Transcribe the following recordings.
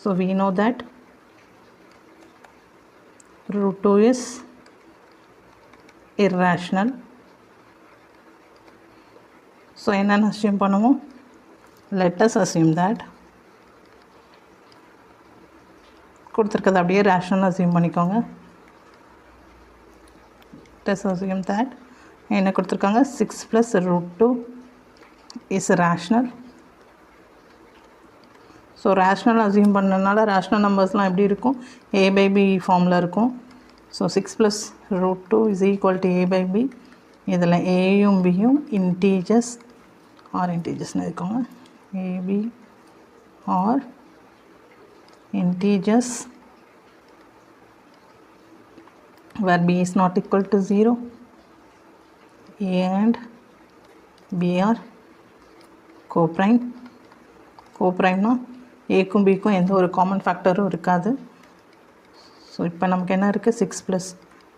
So we know that root 2 is irrational. So என்னன்னு assume பண்ணுவோம்? Let us assume that கொடுத்துருக்கிறது அப்படியே rational assume பண்ணிக்கோங்க. Let us assume that என்ன கொடுத்துருக்காங்க 6 plus root 2 is rational. So rational assume பண்ணனால rational நம்பர்ஸ்லாம் எப்படி இருக்கும்? a by b ஃபார்மில் இருக்கும். So 6 plus root 2 is equal to a by b. இதில் ஏயும் பியும் இன்டீஜர்ஸ் இன்டீஜர்ஸ்னு இருக்கோங்க. ab or integers where b is not equal to 0. a and b are co-prime. co-primeனா ஏக்கும் பிக்கும் எந்த ஒரு காமன் ஃபேக்டரும் இருக்காது. ஸோ இப்போ நமக்கு என்ன இருக்குது? 6 plus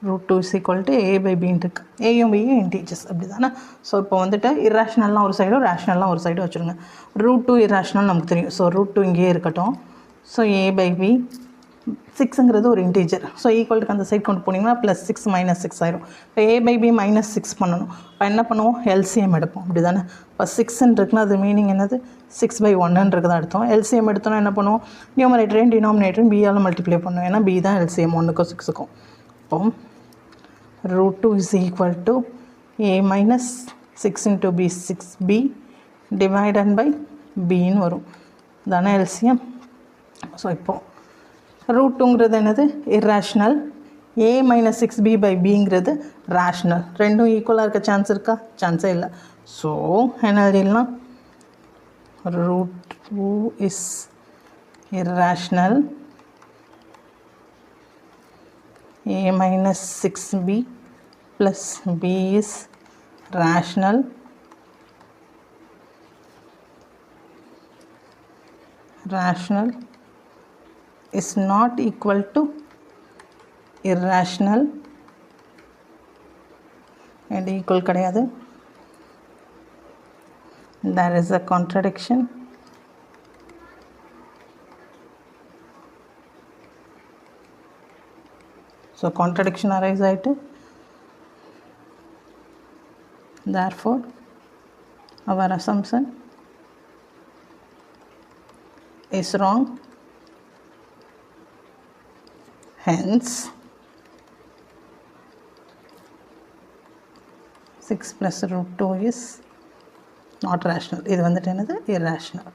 root 2 is equal to a by b இருக்கு. ஏயும் பியும் இன்டீஜர்ஸ் அப்படி தானே. ஸோ இப்போ வந்துட்டு இர்ரேஷ்னல்லாம் ஒரு சைடும் ரேஷ்னல்லாம் ஒரு சைடும் வச்சுருங்க. ரூட் 2 இர்ரேஷ்னல் நமக்கு தெரியும். ஸோ ரூட் 2 இங்கேயே இருக்கட்டும். ஸோ a by b 6ங்கிறது ஒரு இன்டீஜர். ஸோ ஈக்குவல்ட்டுக்கு அந்த சைட் கொண்டு போனீங்கன்னா ப்ளஸ் 6 மைனஸ் 6 ஆயிரும். இப்போ a by b மைனஸ் 6 பண்ணணும். இப்போ என்ன பண்ணுவோம்? எல்சிஎம் எடுப்போம் அப்படி தானே. இப்போ 6ன்னு இருக்குன்னா அது மீனிங் என்னது? 6 by 1ன்றது அர்த்தம். எல்சிஎம் எடுத்தோன்னா என்ன பண்ணுவோம்? நியூமரேட்டரையும் டினாமினேட்டரையும் பியால் மல்டிப்ளை பண்ணுவோம். ஏன்னா பி தான் எல்சிஎம் 1க்கும் 6க்கும். இப்போ root 2 is equal to a minus 6 into b 6b divided by bன்னு வரும் தானே எல்சிஎம். ஸோ இப்போது ரூட் 2ங்கிறது என்னது? Irrational. a minus 6b by bங்கிறது ரேஷ்னல். ரெண்டும் ஈக்குவலாக இருக்க சான்ஸ் இருக்கா? சான்ஸே இல்லை. ஸோ என்ன எழுதிடலாம்? root 2 is irrational. a minus 6b plus b is rational. Rational is not equal to irrational and equal கிடையாது. There is a contradiction. So contradiction arise ஆயிட்டு. Therefore our assumption is wrong. Hence 6 plus root 2 is not rational. இது வந்துட்டு என்னது? irrational.